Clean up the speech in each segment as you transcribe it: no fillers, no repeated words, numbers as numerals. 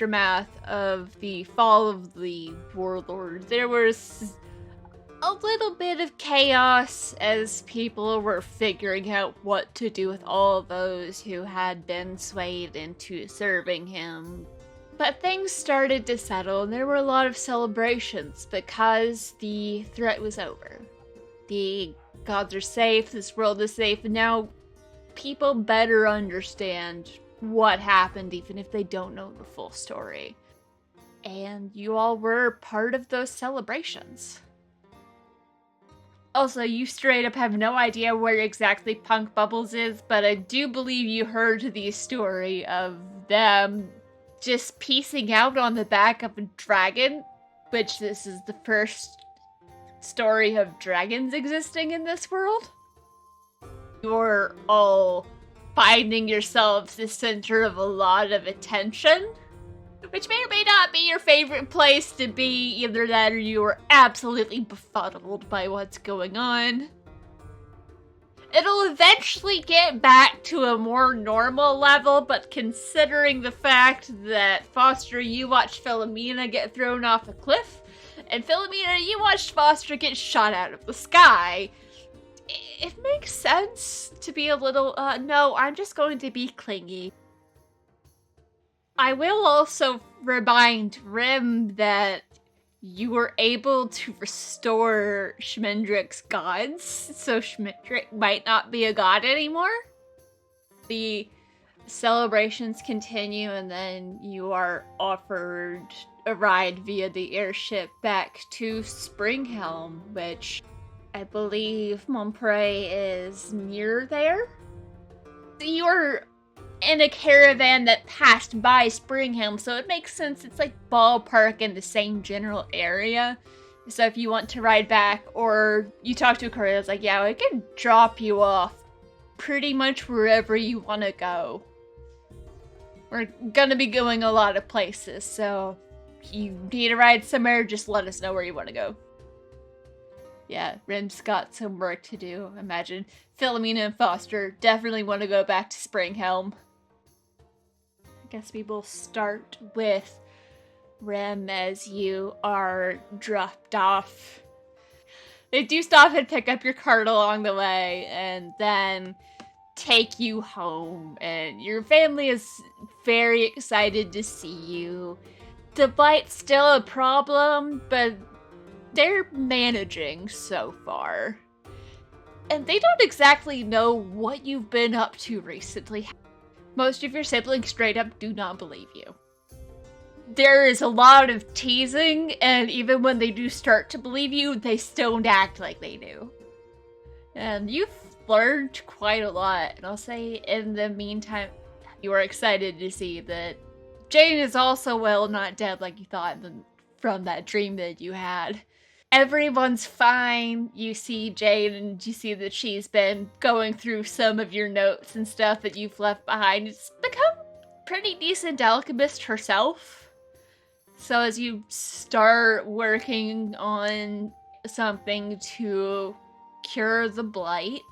aftermath of the fall of the warlords, there was a little bit of chaos as people were figuring out what to do with all those who had been swayed into serving him. But things started to settle, and there were a lot of celebrations because the threat was over. The gods are safe, this world is safe, and now people better understand what happened, even if they don't know the full story. And you all were part of those celebrations. Also, you straight up have no idea where exactly Punk Bubbles is, but I do believe you heard the story of them just piecing out on the back of a dragon, which this is the first story of dragons existing in this world. You're all finding yourselves the center of a lot of attention, which may or may not be your favorite place to be. Either that or you are absolutely befuddled by what's going on. It'll eventually get back to a more normal level, but considering the fact that Foster, you watched Philomena get thrown off a cliff, and Philomena, you watched Foster get shot out of the sky, it makes sense to be a little, no, I'm just going to be clingy. I will also remind Rim that you were able to restore Schmendrick's gods, so Schmendrick might not be a god anymore. The celebrations continue, and then you are offered a ride via the airship back to Springhelm, which I believe Montpre is near there. You're in a caravan that passed by Springhelm, so it makes sense. It's like ballpark in the same general area. So if you want to ride back, or you talk to a courier that's like, yeah, I can drop you off pretty much wherever you want to go. We're gonna be going a lot of places, so if you need a ride somewhere, just let us know where you want to go. Yeah, Rim's got some work to do. Imagine Philomena and Foster definitely want to go back to Springhelm. I guess we will start with Rim as you are dropped off. They do stop and pick up your cart along the way and then take you home. And your family is very excited to see you. The blight's still a problem, but they're managing so far. And they don't exactly know what you've been up to recently. Most of your siblings straight up do not believe you. There is a lot of teasing, and even when they do start to believe you, they still don't act like they do. And you've learned quite a lot, and I'll say in the meantime, you are excited to see that Jane is also well not dead like you thought from that dream that you had. Everyone's fine. You see Jane and you see that she's been going through some of your notes and stuff that you've left behind. It's become pretty decent alchemist herself. So as you start working on something to cure the blight,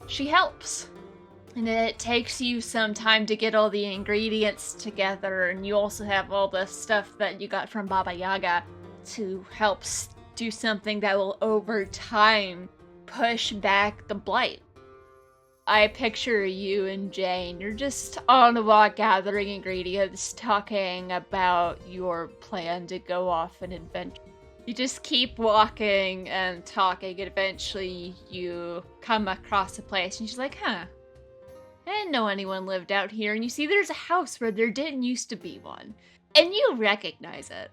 she helps. And it takes you some time to get all the ingredients together, and you also have all the stuff that you got from Baba Yaga to help do something that will, over time, push back the blight. I picture you and Jane. You're just on a walk gathering ingredients, talking about your plan to go off an adventure. You just keep walking and talking, and eventually you come across a place, and she's like, huh, I didn't know anyone lived out here. And you see there's a house where there didn't used to be one. And you recognize it.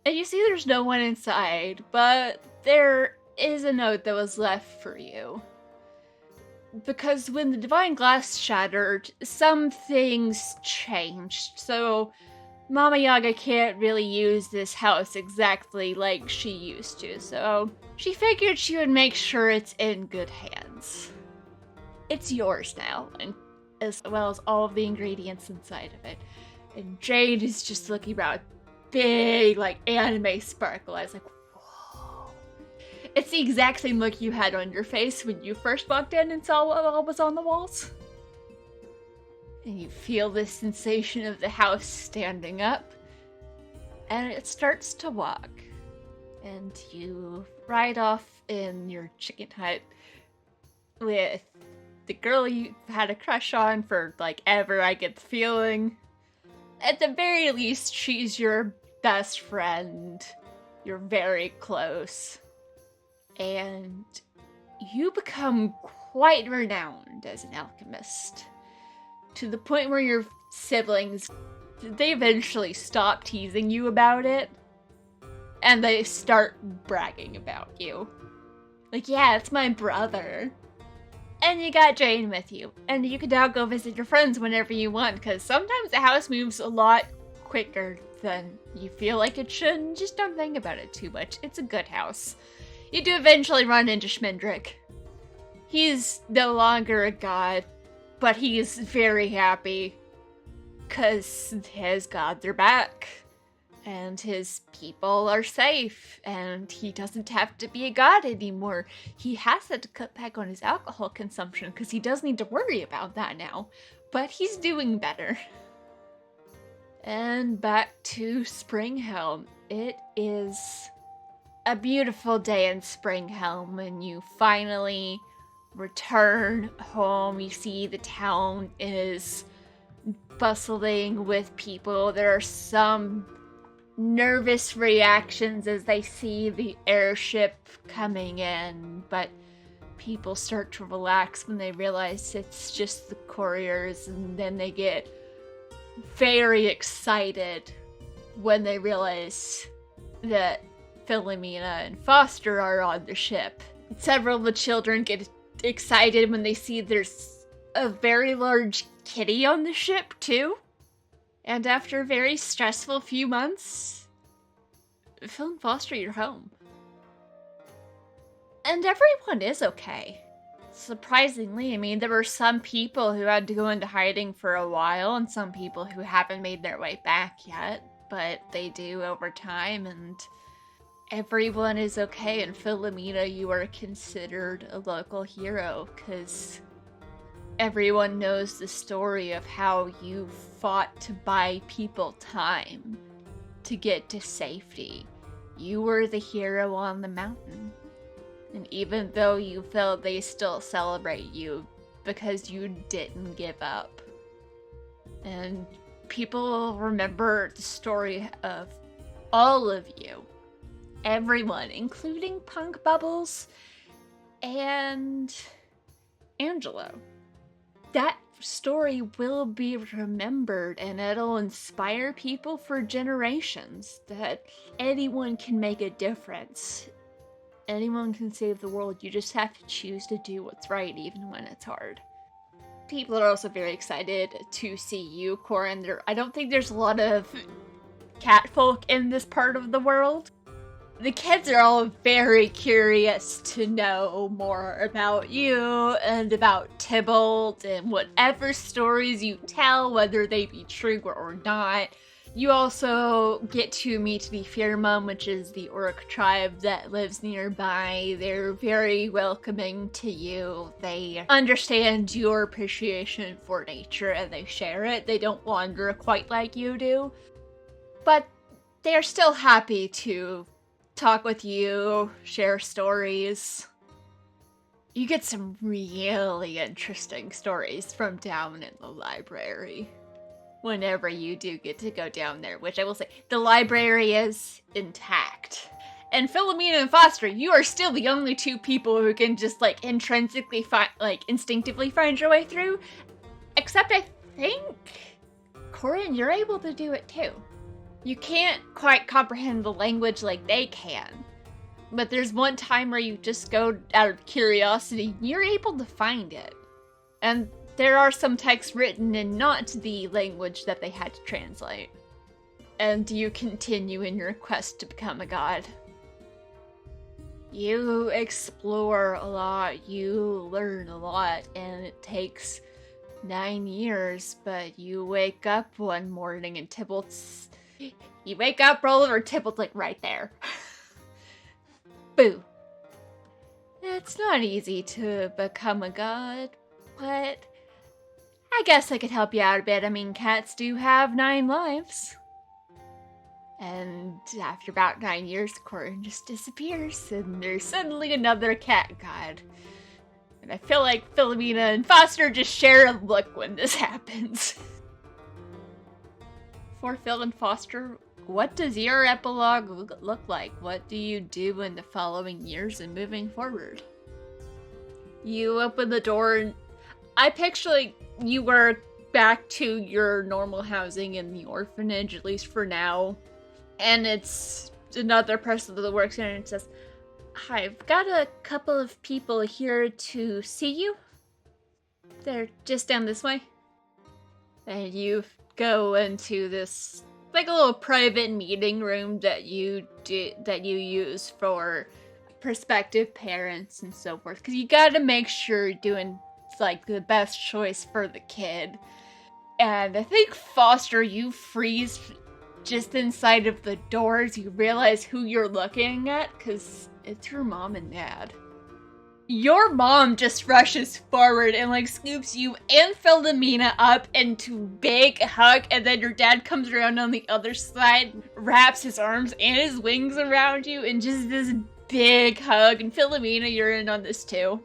And you see there's no one inside, but there is a note that was left for you. Because when the Divine Glass shattered, some things changed. So Mama Yaga can't really use this house exactly like she used to. So she figured she would make sure it's in good hands. It's yours now, and as well as all of the ingredients inside of it. And Jade is just looking around. Big, like, anime sparkle eyes, like, whoa. It's the exact same look you had on your face when you first walked in and saw what all was on the walls. And you feel the sensation of the house standing up. And it starts to walk. And you ride off in your chicken hut with the girl you had a crush on for, like, ever, I get the feeling. At the very least, she's your best friend. You're very close. And you become quite renowned as an alchemist. To the point where your siblings, they eventually stop teasing you about it. And they start bragging about you. Like, yeah, it's my brother. And you got Jane with you. And you can now go visit your friends whenever you want, because sometimes the house moves a lot quicker than you feel like it should. Just don't think about it too much. It's a good house. You do eventually run into Schmendrick. He's no longer a god, but he's very happy because his gods are back. And his people are safe, and he doesn't have to be a god anymore. He has to cut back on his alcohol consumption because he does need to worry about that now. But he's doing better. And back to Springhelm. It is a beautiful day in Springhelm when you finally return home. You see the town is bustling with people. There are some nervous reactions as they see the airship coming in, but people start to relax when they realize it's just the couriers, and then they get very excited when they realize that Philomena and Foster are on the ship. Several of the children get excited when they see there's a very large kitty on the ship, too. And after a very stressful few months, Phil and Foster, you're home. And everyone is okay. Surprisingly, I mean, there were some people who had to go into hiding for a while, and some people who haven't made their way back yet, but they do over time, and everyone is okay. And Philomena, you are considered a local hero, because everyone knows the story of how you fought to buy people time to get to safety. You were the hero on the mountain. And even though you felt they still celebrate you because you didn't give up. And people remember the story of all of you. Everyone, including Punk Bubbles and Angelo. That story will be remembered, and it'll inspire people for generations that anyone can make a difference. Anyone can save the world. You just have to choose to do what's right, even when it's hard. People are also very excited to see you, Corin. I don't think there's a lot of catfolk in this part of the world. The kids are all very curious to know more about you and about Tybalt and whatever stories you tell, whether they be true or not. You also get to meet the Firmum, which is the orc tribe that lives nearby. They're very welcoming to you. They understand your appreciation for nature and they share it. They don't wander quite like you do. But they're still happy to talk with you, share stories. You get some really interesting stories from down in the library whenever you do get to go down there, which I will say, the library is intact. And Philomena and Foster, you are still the only two people who can just, like, intrinsically instinctively find your way through. Except I think, Corin, you're able to do it too. You can't quite comprehend the language like they can. But there's one time where you just go out of curiosity, you're able to find it. And there are some texts written in not the language that they had to translate. And you continue in your quest to become a god. You explore a lot, you learn a lot, and it takes 9 years, but you wake up one morning and you wake up, roll over, Tybalt's like right there. Boo. It's not easy to become a god, but I guess I could help you out a bit. I mean, cats do have 9 lives. And after about 9 years, Corin just disappears, and there's suddenly another cat god. And I feel like Philomena and Foster just share a look when this happens. For Phil and Foster, what does your epilogue look like? What do you do in the following years and moving forward? You open the door, and I picture like you were back to your normal housing in the orphanage, at least for now. And it's another person of the works center and says, "Hi, I've got a couple of people here to see you. They're just down this way." And you go into this, like a little private meeting room that you use for prospective parents and so forth. Because you gotta make sure you're doing, like, the best choice for the kid. And I think, Foster, you freeze just inside of the doors. You realize who you're looking at, because it's your mom and dad. Your mom just rushes forward and, like, scoops you and Philomena up into big hug, and then your dad comes around on the other side, wraps his arms and his wings around you, and just this big hug. And Philomena, you're in on this too.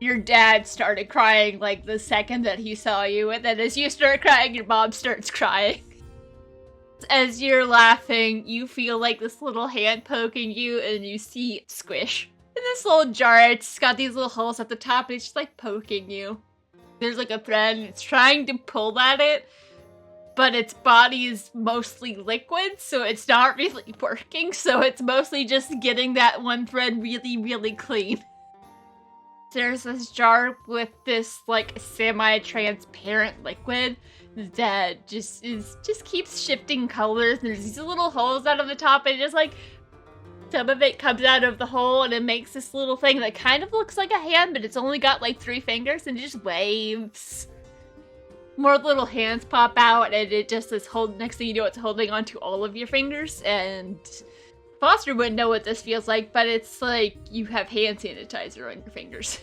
Your dad started crying, like, the second that he saw you, and then as you start crying, your mom starts crying. As you're laughing, you feel like this little hand poking you, and you see Squish. In this little jar, it's got these little holes at the top, and it's just like poking you. There's like a thread, and it's trying to pull at it, but its body is mostly liquid, so it's not really working, so it's mostly just getting that one thread really, really clean. There's this jar with this, like, semi-transparent liquid that just keeps shifting colors. There's these little holes out of the top, and just, like, some of it comes out of the hole, and it makes this little thing that kind of looks like a hand, but it's only got, like, 3 fingers, and it just waves. More little hands pop out, and it just is next thing you know, it's holding onto all of your fingers, and Foster wouldn't know what this feels like, but it's like you have hand sanitizer on your fingers.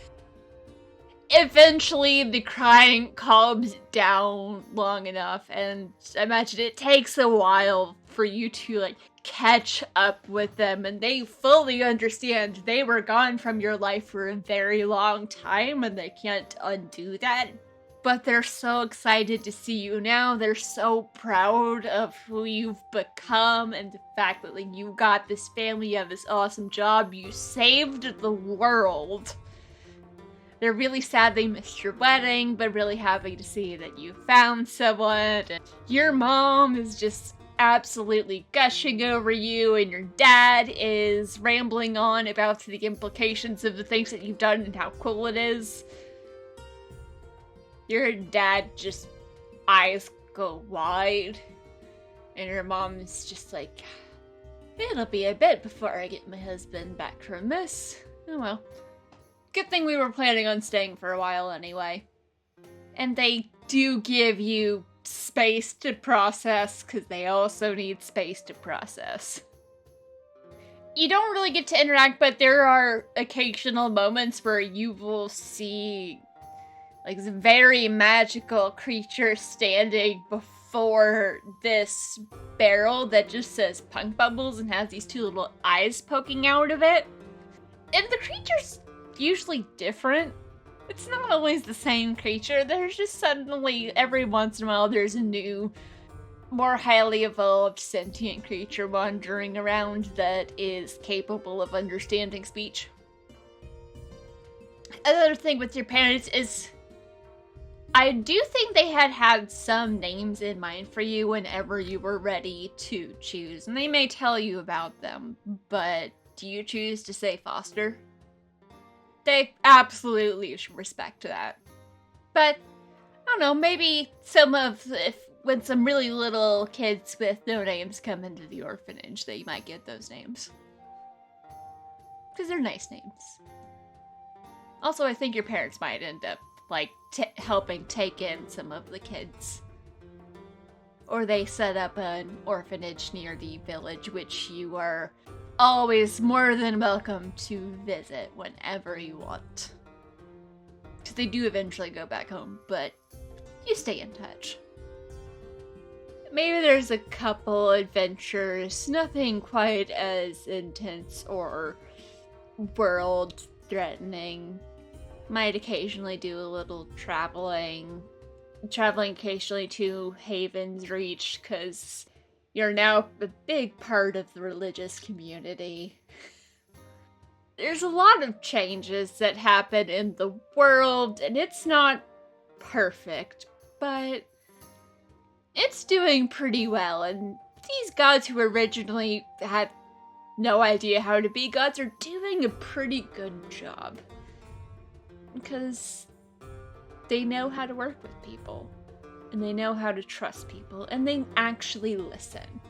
Eventually, the crying calms down long enough, and I imagine it takes a while for you to, like, catch up with them, and they fully understand they were gone from your life for a very long time, and they can't undo that. But they're so excited to see you now. They're so proud of who you've become, and the fact that, like, you got this family, you have this awesome job, you saved the world. They're really sad they missed your wedding, but really happy to see that you found someone. And your mom is just absolutely gushing over you, and your dad is rambling on about the implications of the things that you've done and how cool it is. Your dad just, eyes go wide, and your mom is just like, "It'll be a bit before I get my husband back from this. Oh well. Good thing we were planning on staying for a while anyway." And they do give you space to process, because they also need space to process. You don't really get to interact, but there are occasional moments where you will see, like, this very magical creature standing before this barrel that just says Punk Bubbles and has these 2 little eyes poking out of it. And the creature's usually different. It's not always the same creature. There's just suddenly, every once in a while, there's a new, more highly evolved sentient creature wandering around that is capable of understanding speech. Another thing with your parents is, I do think they had some names in mind for you whenever you were ready to choose, and they may tell you about them, but do you choose to say Foster? They absolutely respect that. But, I don't know, maybe when some really little kids with no names come into the orphanage, they might get those names. Because they're nice names. Also, I think your parents might end up, like, helping take in some of the kids. Or they set up an orphanage near the village, which you are always more than welcome to visit whenever you want. Because they do eventually go back home, but you stay in touch. Maybe there's a couple adventures, nothing quite as intense or world-threatening. Might occasionally do a little traveling occasionally to Haven's Reach, because you're now a big part of the religious community. There's a lot of changes that happen in the world, and it's not perfect, but it's doing pretty well, and these gods who originally had no idea how to be gods are doing a pretty good job. Because they know how to work with people, and they know how to trust people, and they actually listen.